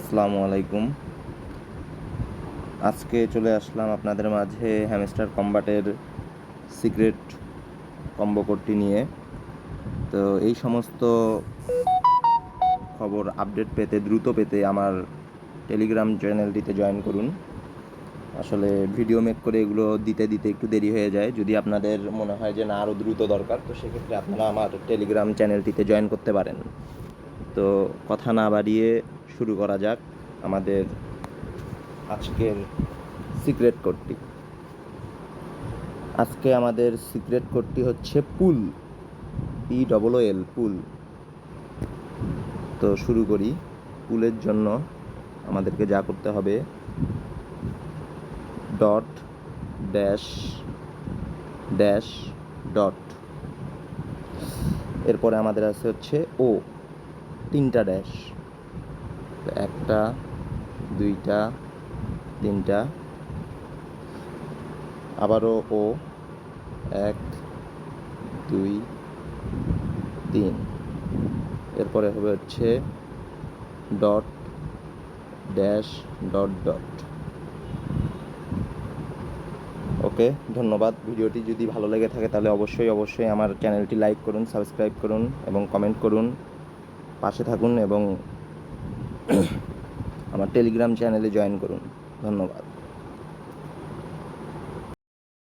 আসসালামু আলাইকুম। আজকে চলে আসলাম আপনাদের মাঝে হ্যামস্টার কম্বাটের সিক্রেট কম্বো কোডটি নিয়ে। তো এই সমস্ত খবর আপডেট পেতে, দ্রুত পেতে আমার টেলিগ্রাম চ্যানেলটিতে জয়েন করুন। আসলে ভিডিও মেক করে এগুলো দিতে দিতে একটু দেরি হয়ে যায়। যদি আপনাদের মনে হয় যে না আরও দ্রুত দরকার, তো সেক্ষেত্রে আপনারা আমার টেলিগ্রাম চ্যানেলটিতে জয়েন করতে পারেন। তো কথা না বাড়িয়ে শুরু করা যাক আমাদের আজকের সিক্রেট কোডটি। আজকে আমাদের সিক্রেট কোডটি হচ্ছে পুল, POOL, পুল। তো শুরু করি। পুলের জন্য আমাদেরকে যা করতে হবে, ডট ড্যাশ ড্যাশ ডট, এরপরে আমাদের আছে হচ্ছে ও, 3টা ড্যাশ, একটা, 2টা, 3টা, আবারও ও, 1, 2, 3, এরপরে হবে হচ্ছে ডট ড্যাশ ডট ডট। ওকে, ধন্যবাদ। ভিডিওটি যদি ভালো লেগে থাকে তাহলে অবশ্যই আমার চ্যানেলটি লাইক করুন, সাবস্ক্রাইব করুন এবং কমেন্ট করুন, পাশে থাকুন এবং আমার টেলিগ্রাম চ্যানেলে জয়েন করুন। ধন্যবাদ।